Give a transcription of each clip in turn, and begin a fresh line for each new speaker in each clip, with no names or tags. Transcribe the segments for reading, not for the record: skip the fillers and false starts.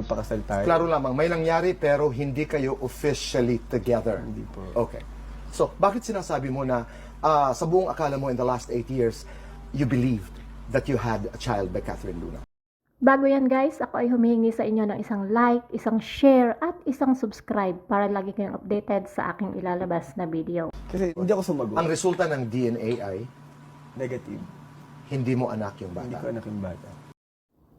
magpakasal tayo.
Klaro lamang, may nangyari pero hindi kayo officially together.
Hindi po.
Okay. So, bakit sinasabi mo na sa buong akala mo in the last 8 years, you believed that you had a child by Catherine Luna?
Bago yan guys, ako ay humihingi sa inyo ng isang like, isang share, at isang subscribe para lagi kayong updated sa aking ilalabas na video.
Kasi hindi ako sumagot.
Ang resulta ng DNA ay
Negative.
hindi mo anak yung
Hindi ko
bata.
anak yung bata.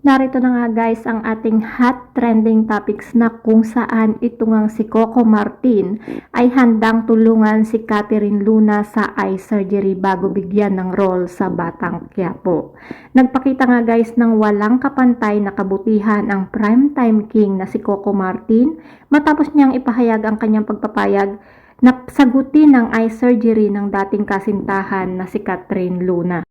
Narito na nga guys ang ating hot trending topics na kung saan ito ngang si Coco Martin ay handang tulungan si Catherine Luna sa eye surgery bago bigyan ng role sa Batang Quiapo. Nagpakita nga guys ng walang kapantay na kabutihan ang primetime king na si Coco Martin matapos niyang ipahayag ang kanyang pagpapayag na sagutin ang eye surgery ng dating kasintahan na si Catherine Luna.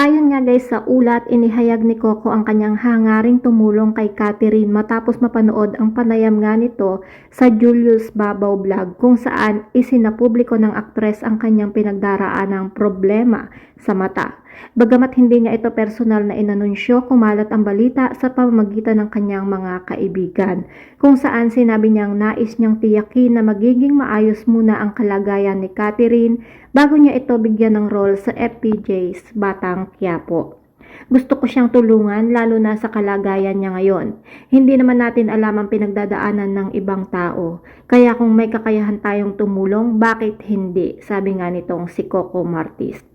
Ayon nga guys sa ulat, inihayag ni Coco ang kanyang hangaring tumulong kay Catherine matapos mapanood ang panayam nga nito sa Julius Babaw Vlog kung saan isinapubliko ng aktres ang kanyang pinagdaraan ng problema sa mata. Bagamat hindi niya ito personal na inanunsyo, kumalat ang balita sa pamamagitan ng kanyang mga kaibigan kung saan sinabi niyang nais niyang tiyakin na magiging maayos muna ang kalagayan ni Catherine bago niya ito bigyan ng role sa FPJ's Batang Quiapo. Gusto ko siyang tulungan lalo na sa kalagayan niya ngayon. Hindi naman natin alam ang pinagdadaanan ng ibang tao. Kaya kung may kakayahan tayong tumulong, bakit hindi? Sabi nga nitong si Coco Martin.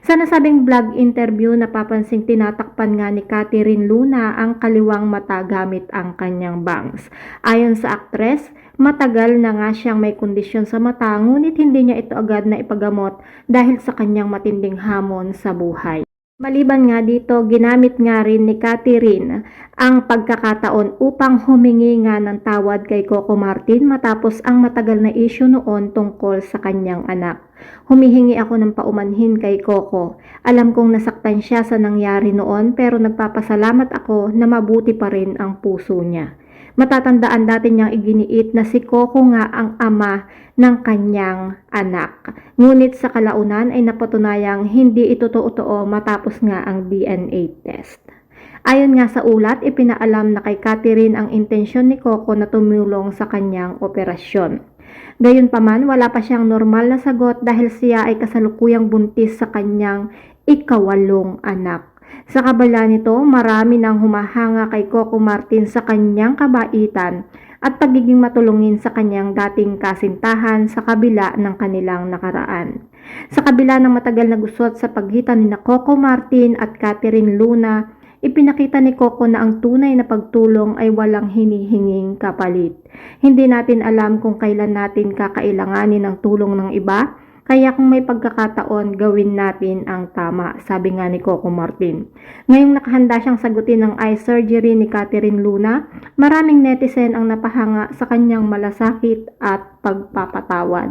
Sa nasabing vlog interview, napapansing tinatakpan nga ni Catherine Luna ang kaliwang mata gamit ang kanyang bangs. Ayon sa aktres, matagal na nga siyang may kondisyon sa mata ngunit hindi niya ito agad na ipagamot dahil sa kanyang matinding hamon sa buhay. Maliban nga dito, ginamit nga rin ni Catherine ang pagkakataon upang humingi nga ng tawad kay Coco Martin matapos ang matagal na issue noon tungkol sa kanyang anak. Humihingi ako ng paumanhin kay Coco. Alam kong nasaktan siya sa nangyari noon pero nagpapasalamat ako na mabuti pa rin ang puso niya. Matatandaan dati niyang iginiit na si Coco nga ang ama ng kanyang anak. Ngunit sa kalaunan ay napatunayang hindi ito totoo matapos nga ang DNA test. Ayon nga sa ulat, ipinaalam na kay Catherine ang intensyon ni Coco na tumulong sa kanyang operasyon. Gayunpaman, wala pa siyang normal na sagot dahil siya ay kasalukuyang buntis sa kanyang ika-8 anak. Sa kabala nito, marami nang humahanga kay Coco Martin sa kanyang kabaitan at pagiging matulungin sa kanyang dating kasintahan sa kabila ng kanilang nakaraan. Sa kabila ng matagal na gusot sa pagitan ni Coco Martin at Catherine Luna, ipinakita ni Coco na ang tunay na pagtulong ay walang hinihinging kapalit. Hindi natin alam kung kailan natin kakailanganin ng tulong ng iba, kaya kung may pagkakataon, gawin natin ang tama, sabi nga ni Coco Martin. Ngayong nakahanda siyang sagutin ang eye surgery ni Catherine Luna, maraming netizen ang napahanga sa kanyang malasakit at pagpapatawad.